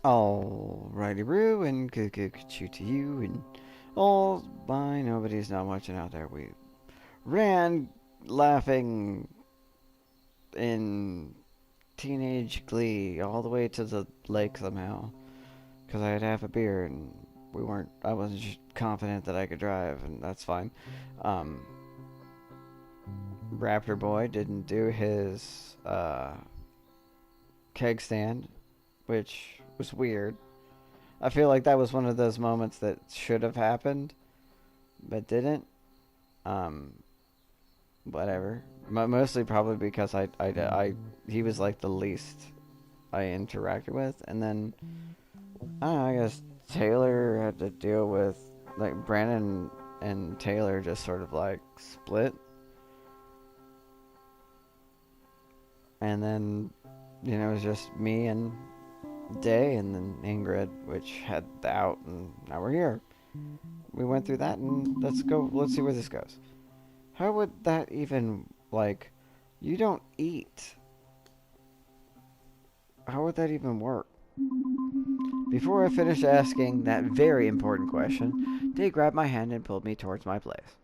Alrighty, Roo, and good to you, and all by nobody's not watching out there. We ran laughing in teenage glee all the way to the lake somehow, because I had half a beer and I wasn't confident that I could drive, and that's fine. Um, Raptor Boy didn't do his keg stand, which was weird. I feel like that was one of those moments that should have happened, but didn't. Um, Whatever. Mostly probably because he was like the least I interacted with, and then I don't know. I guess Taylor had to deal with like Brandon and Taylor just sort of like split, and then it was just me and Day, and then Ingrid, which had the out, and now we're here. We went through that, and let's see where this goes. How would that even, like, you don't eat. How would that even work? Before I finished asking that very important question, Day grabbed my hand and pulled me towards my place.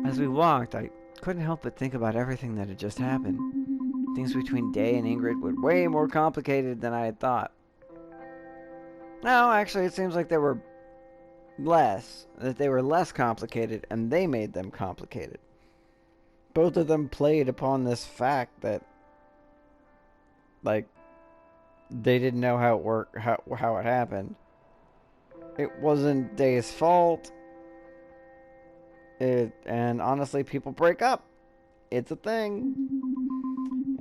As we walked, I couldn't help but think about everything that had just happened. Things between Day and Ingrid were way more complicated than I had thought. No, actually, it seems like they were less complicated, and they made them complicated. Both of them played upon this fact that, like, they didn't know how it worked, how it happened. It wasn't Day's fault. And honestly, people break up. It's a thing.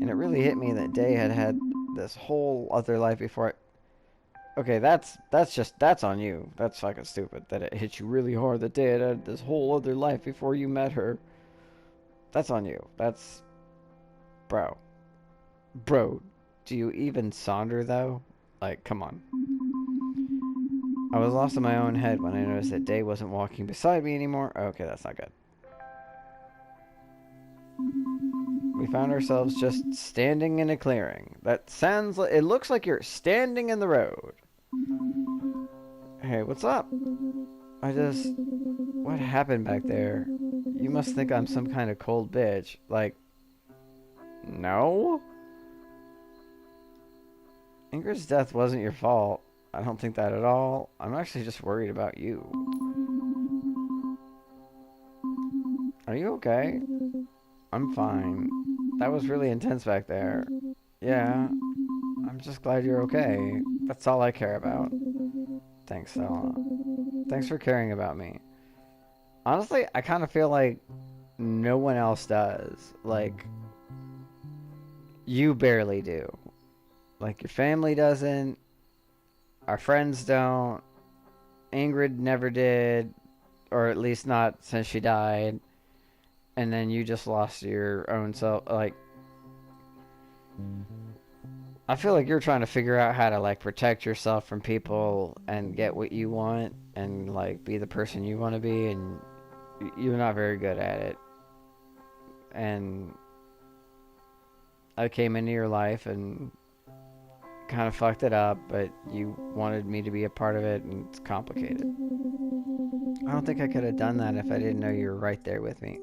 And it really hit me that Day had this whole other life before it. Okay, that's on you. That's fucking stupid that it hit you really hard that Day had this whole other life before you met her. That's on you. That's... Bro. Bro, do you even sonder, though? Like, come on. I was lost in my own head when I noticed that Day wasn't walking beside me anymore. Okay, that's not good. We found ourselves just standing in a clearing. It looks like you're standing in the road. Hey, what's up? What happened back there? You must think I'm some kind of cold bitch. Like, no? Ingrid's death wasn't your fault. I don't think that at all. I'm actually just worried about you. Are you okay? I'm fine. That was really intense back there. Yeah, I'm just glad you're okay. That's all I care about. Thanks, Stella. Thanks for caring about me. Honestly, I kind of feel like no one else does. Like, you barely do. Like, your family doesn't. Our friends don't. Ingrid never did. Or at least not since she died. And then you just lost your own self. Like, I feel like you're trying to figure out how to, like, protect yourself from people and get what you want and, like, be the person you want to be, and you're not very good at it. And I came into your life and kind of fucked it up, but you wanted me to be a part of it, and it's complicated. I don't think I could have done that if I didn't know you were right there with me.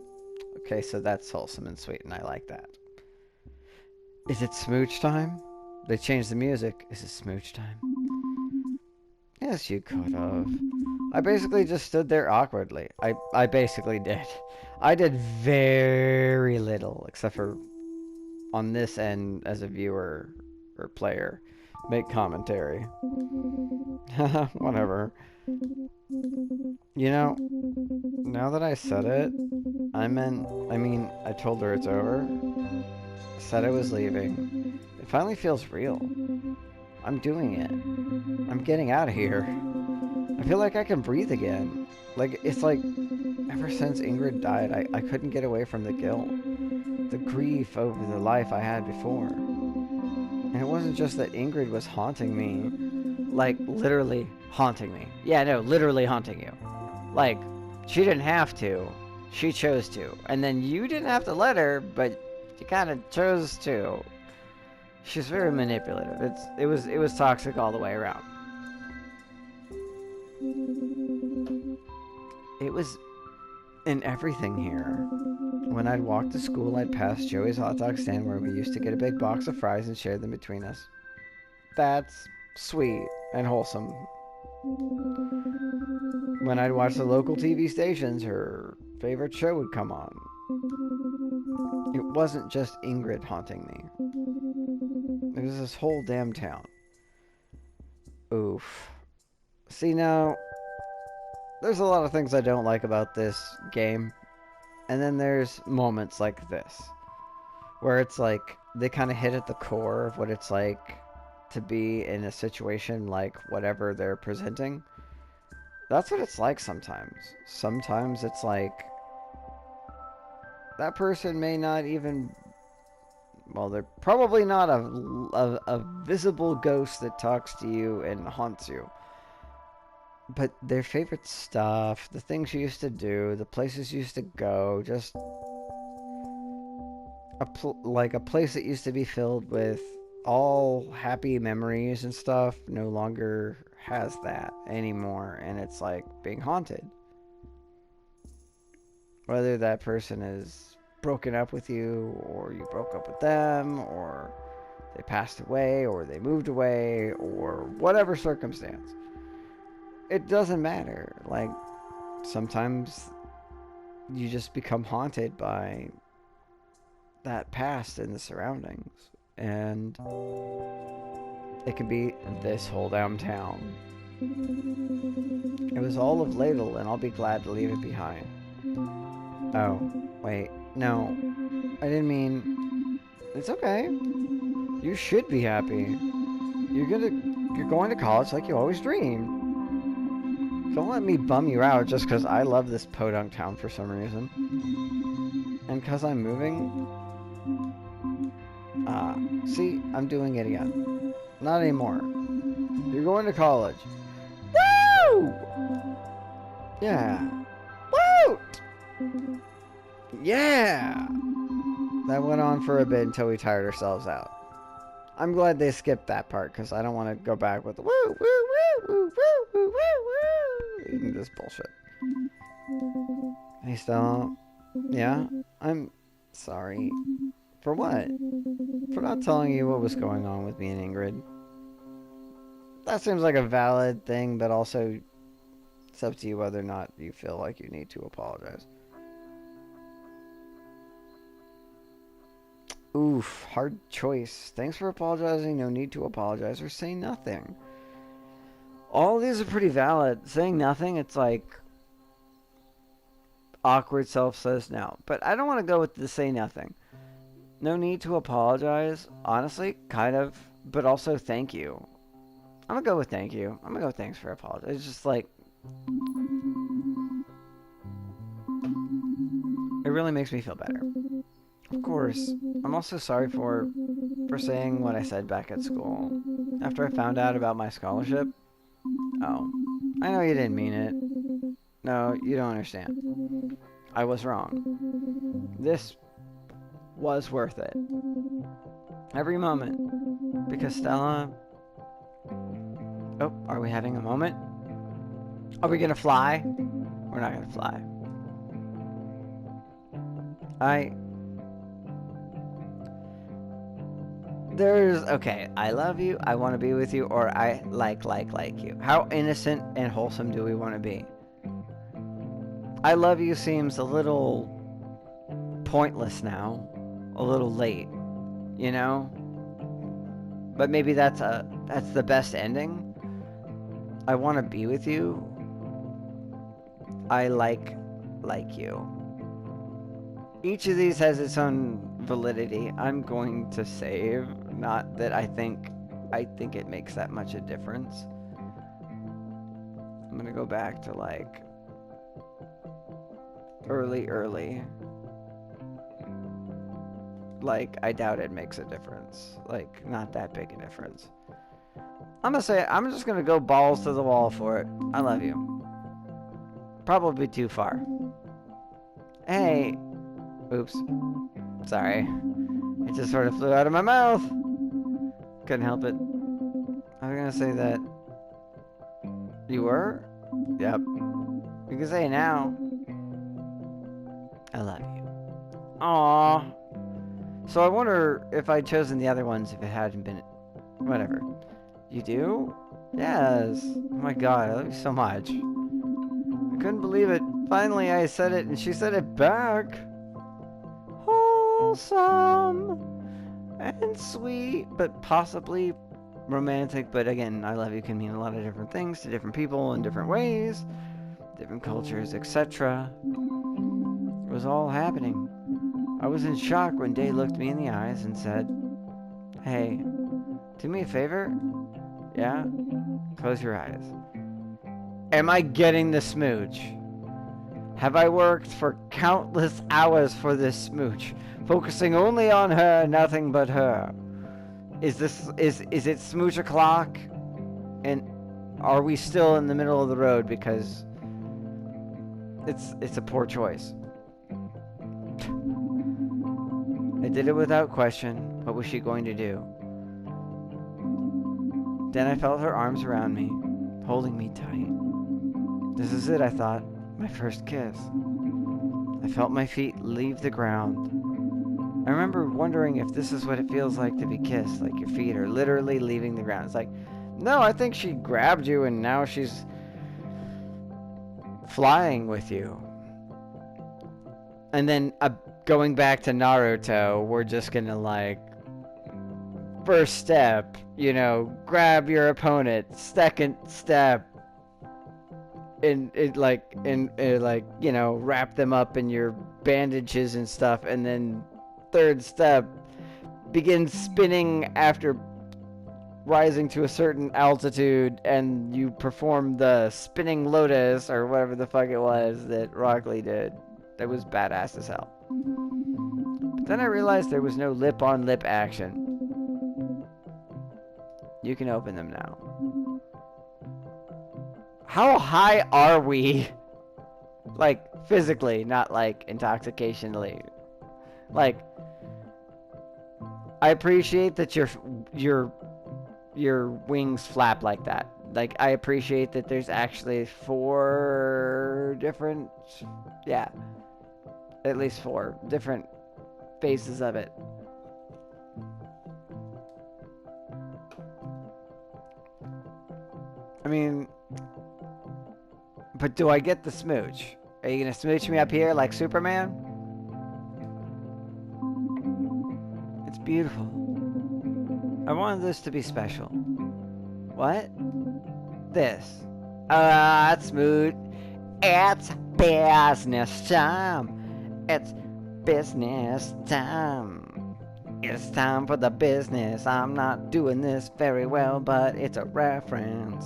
Okay, so that's wholesome and sweet, and I like that. Is it smooch time? They changed the music. Is it smooch time? Yes, you could have. I basically just stood there awkwardly. I basically did. I did very little, except for on this end as a viewer or player. Make commentary. Whatever. You know, now that I said it, I told her it's over. Said I was leaving. It finally feels real. I'm doing it. I'm getting out of here. I feel like I can breathe again. Like, it's like, ever since Ingrid died, I couldn't get away from the guilt. The grief over the life I had before. And it wasn't just that Ingrid was haunting me. Like, literally haunting me. Yeah, no, literally haunting you. Like, she didn't have to. She chose to. And then you didn't have to let her, but you kind of chose to. She's very manipulative. It was toxic all the way around. It was in everything here. When I'd walk to school, I'd pass Joey's hot dog stand where we used to get a big box of fries and share them between us. That's sweet and wholesome. When I'd watch the local TV stations, her favorite show would come on. It wasn't just Ingrid haunting me. It was this whole damn town. Oof. See, now, there's a lot of things I don't like about this game. And then there's moments like this, where it's like, they kind of hit at the core of what it's like to be in a situation like whatever they're presenting. That's what it's like sometimes. Sometimes it's like, that person may not even, well, they're probably not a visible ghost that talks to you and haunts you. But their favorite stuff, the things you used to do, the places you used to go, just like a place that used to be filled with all happy memories and stuff, no longer has that anymore, and it's like being haunted. Whether that person is broken up with you, or you broke up with them, or they passed away, or they moved away, or whatever circumstance. It doesn't matter. Like, sometimes you just become haunted by that past and the surroundings. And it can be this whole damn town. It was all of Ladle, and I'll be glad to leave it behind. Oh, wait. No. I didn't mean... It's okay. You should be happy. You're going to college like you always dreamed. Don't let me bum you out just because I love this podunk town for some reason. And because I'm moving... see, I'm doing it again. Not anymore. You're going to college. Woo! Yeah. Woo! Yeah! That went on for a bit until we tired ourselves out. I'm glad they skipped that part because I don't want to go back with the woo, woo, woo, woo, woo, woo, woo, woo. Eating this bullshit. Hey, Stella. Yeah? I'm sorry. For what? For not telling you what was going on with me and Ingrid. That seems like a valid thing, but also it's up to you whether or not you feel like you need to apologize. Oof, hard choice. Thanks for apologizing, no need to apologize, or say nothing. All of these are pretty valid. Saying nothing, it's like awkward self says no. But I don't want to go with the say nothing. No need to apologize. Honestly, kind of. But also thank you. I'm going to go with thank you. I'm going to go with thanks for apologizing. It's just like... it really makes me feel better. Of course, I'm also sorry for saying what I said back at school. After I found out about my scholarship. Oh, I know you didn't mean it. No, you don't understand. I was wrong. This was worth it. Every moment. Because Stella... Oh, are we having a moment? Are we gonna fly? We're not gonna fly. Okay, I love you, I want to be with you, or I like you. How innocent and wholesome do we want to be? I love you seems a little pointless now. A little late, you know? But maybe that's the best ending. I want to be with you. I like you. Each of these has its own validity. I'm going to save. Not that I think it makes that much a difference. I'm gonna go back to like early. Like, I doubt it makes a difference. Like, not that big a difference. I'm just gonna go balls to the wall for it. I love you. Probably too far. Hey. Oops. Sorry. It just sort of flew out of my mouth. Couldn't help it. I was gonna say that. You were? Yep. You can say it now. I love you. Aww. So I wonder if I'd chosen the other ones if it hadn't been... Whatever. You do? Yes. Oh my god, I love you so much. I couldn't believe it. Finally I said it and she said it back. Wholesome. And sweet, but possibly romantic. But again, I love you can mean a lot of different things to different people in different ways. Different cultures, etc. It was all happening. I was in shock when Day looked me in the eyes and said, "Hey, do me a favor? Yeah? Close your eyes. Am I getting the smooch? Have I worked for countless hours for this smooch, focusing only on her, nothing but her? Is it smooch o'clock? And are we still in the middle of the road because it's a poor choice?" I did it without question. What was she going to do? Then I felt her arms around me, holding me tight. This is it, I thought. My first kiss. I felt my feet leave the ground. I remember wondering if this is what it feels like to be kissed, like your feet are literally leaving the ground. It's like, no, I think she grabbed you and now she's flying with you. And then going back to Naruto, we're just gonna like, first step, you know, grab your opponent. Second step, like, you know, wrap them up in your bandages and stuff. And then third step, begin spinning after rising to a certain altitude, and you perform the spinning lotus or whatever the fuck it was that Rock Lee did. That was badass as hell. But then I realized there was no lip-on-lip action. You can open them now. How high are we? Like, physically, not like intoxicationally. Like, I appreciate that your wings flap like that. Like, I appreciate that there's actually 4 different... Yeah. At least 4 different faces of it. I mean... But do I get the smooch? Are you gonna smooch me up here like Superman? It's beautiful. I wanted this to be special. What? This. It's smooth. It's business time. It's business time. It's time for the business. I'm not doing this very well, but it's a reference.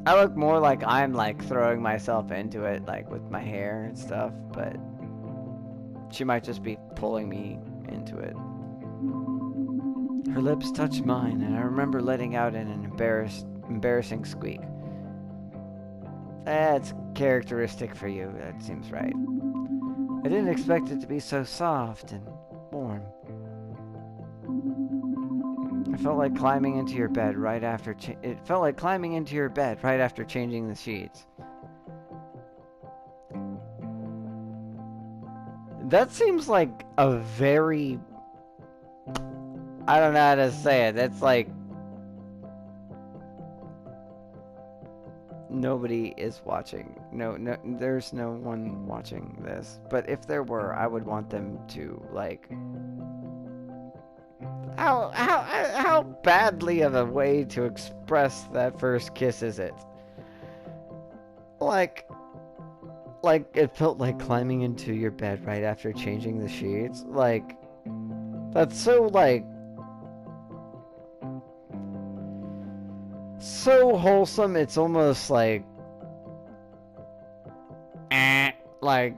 I look more like I'm like throwing myself into it, like with my hair and stuff, but she might just be pulling me into it. Her lips touched mine, and I remember letting out an embarrassing squeak. That's characteristic for you, that seems right. I didn't expect it to be so soft and warm. It felt like climbing into your bed right after changing the sheets. That seems like a very... I don't know how to say it. That's like... Nobody is watching. No, there's no one watching this. But if there were, I would want them to, like... How badly of a way to express that first kiss is it? Like it felt like climbing into your bed right after changing the sheets. Like, that's so, like, so wholesome, it's almost like, like,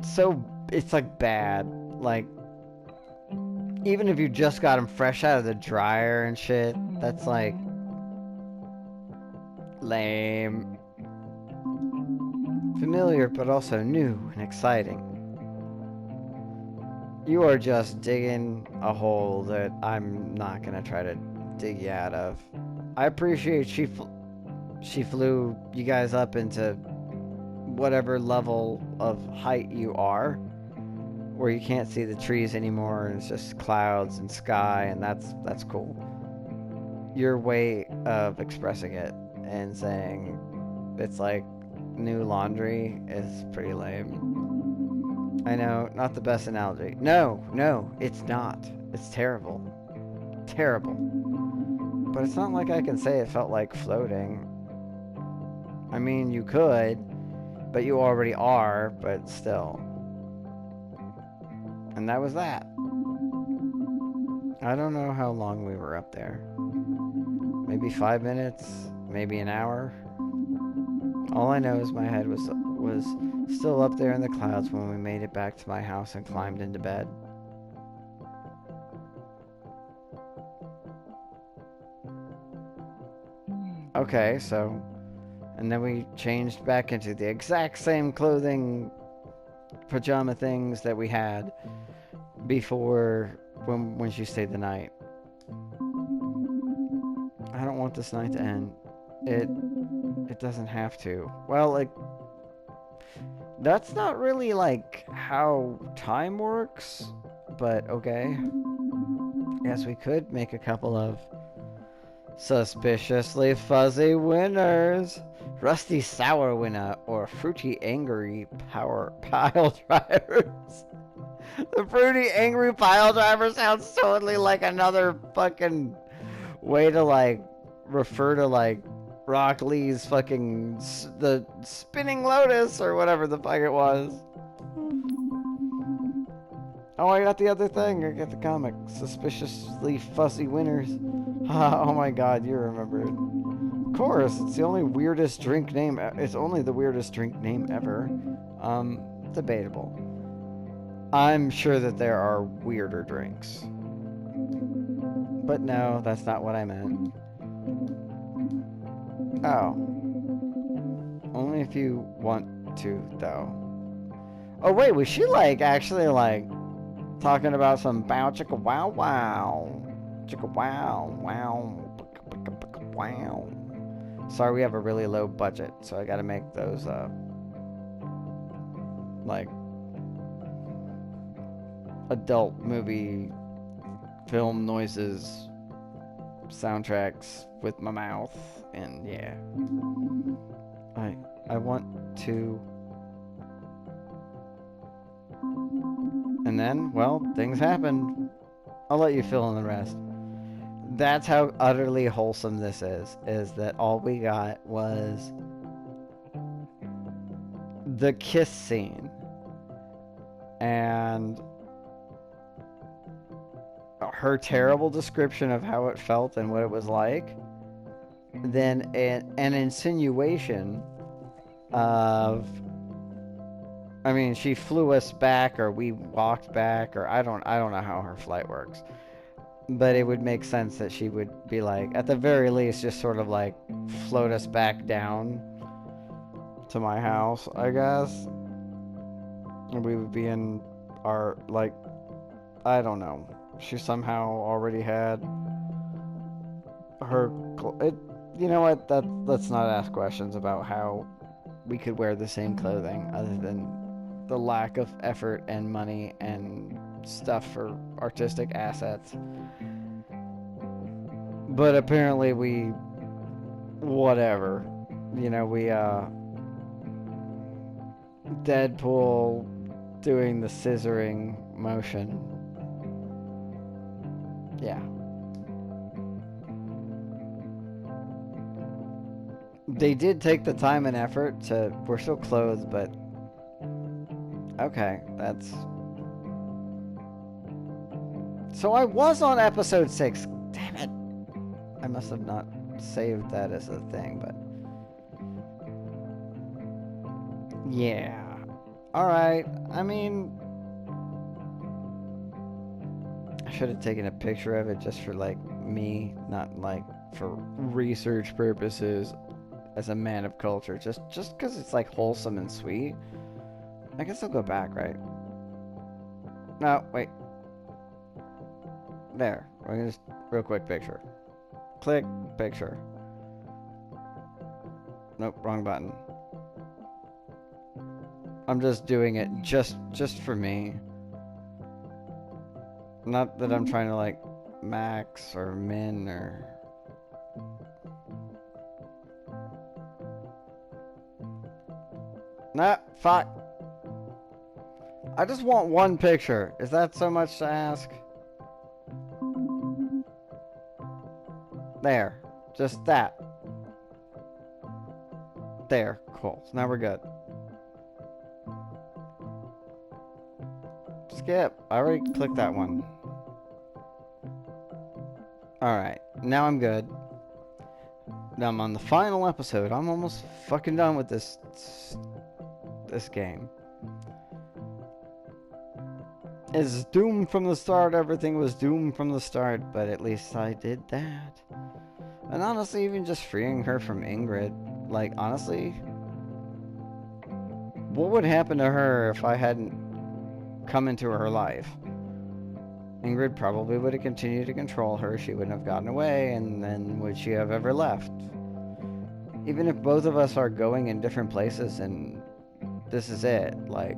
so, it's like bad. Like, even if you just got them fresh out of the dryer and shit, that's like lame. Familiar, but also new and exciting. You are just digging a hole that I'm not gonna try to dig you out of. I appreciate she flew you guys up into whatever level of height you are, where you can't see the trees anymore and it's just clouds and sky, and that's cool. Your way of expressing it and saying it's like new laundry is pretty lame. I know, not the best analogy. No, it's not. It's terrible. Terrible. But it's not like I can say it felt like floating. I mean, you could, but you already are, but still. And that was that. I don't know how long we were up there. Maybe 5 minutes, maybe an hour. All I know is my head was still up there in the clouds when we made it back to my house and climbed into bed. Okay, so... And then we changed back into the exact same clothing, pajama things that we had before when she stayed the night. I don't want this night to end. It doesn't have to. Well, like, that's not really like how time works, but okay. Yes, we could make a couple of suspiciously fuzzy winners. Rusty sour winner or fruity angry power pile drivers. The fruity angry pile driver sounds totally like another fucking way to like refer to like Rock Lee's fucking the spinning lotus or whatever the fuck it was. Oh, I got the other thing. I got the comic. Suspiciously fussy winners. Oh my god, you remember it. Of course, it's the only weirdest drink name. It's only the weirdest drink name ever. Debatable. I'm sure that there are weirder drinks. But no, that's not what I meant. Oh. Only if you want to, though. Oh wait, was she like actually like talking about some bow chicka wow wow. Chicka wow wow. Wow. Sorry, we have a really low budget, so I gotta make those like adult movie film noises soundtracks with my mouth, and yeah. I want to. And then, well, things happened. I'll let you fill in the rest. That's how utterly wholesome this is that all we got was the kiss scene and her terrible description of how it felt and what it was like, then an insinuation of, I mean, she flew us back or we walked back, or I don't know how her flight works. But it would make sense that she would be like, at the very least, just sort of like float us back down to my house, I guess. And we would be in our, like, I don't know. She somehow already had her, you know what, let's not ask questions about how we could wear the same clothing other than the lack of effort and money and stuff for artistic assets. But apparently we, whatever, you know, we Deadpool doing the scissoring motion. Yeah. They did take the time and effort to, we're still clothed, but okay, that's... So I was on episode 6. Damn it. I must have not saved that as a thing, but... Yeah. Alright, I mean... I should have taken a picture of it just for, like, me, not, like, for research purposes as a man of culture. Just because it's, like, wholesome and sweet. I guess I'll go back, right? No, wait. There. We're gonna just real quick picture. Click picture. Nope, wrong button. I'm just doing it just for me. Not that I'm trying to like max or min or... Nah, fuck. I just want one picture. Is that so much to ask? There. Just that. There. Cool. So now we're good. Skip. I already clicked that one. Alright. Now I'm good. Now I'm on the final episode. I'm almost fucking done with this game. It's doomed from the start. Everything was doomed from the start, but at least I did that. And honestly, even just freeing her from Ingrid, like, honestly, what would happen to her if I hadn't come into her life? Ingrid probably would have continued to control her. She wouldn't have gotten away, and then would she have ever left? Even if both of us are going in different places and this is it, like,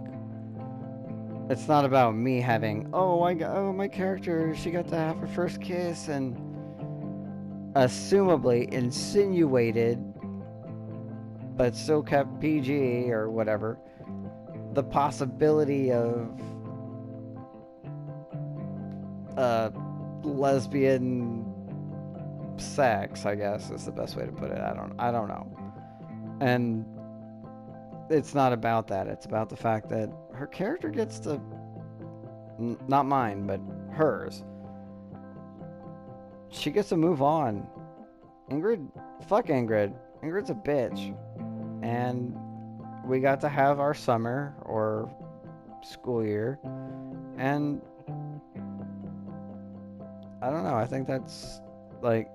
it's not about me having, oh, my character, she got to have her first kiss and assumably insinuated, but still kept PG or whatever, the possibility of lesbian sex, I guess is the best way to put it. I don't know. And it's not about that. It's about the fact that her character gets to, not mine, but hers. She gets to move on. Ingrid, fuck Ingrid. Ingrid's a bitch. And we got to have our summer or school year. And I don't know. I think that's like,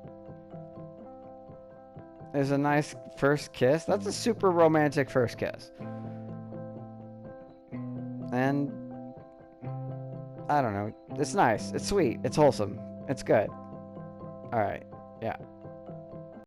is a nice first kiss. That's a super romantic first kiss. And I don't know. It's nice. It's sweet. It's wholesome. It's good. Alright. Yeah.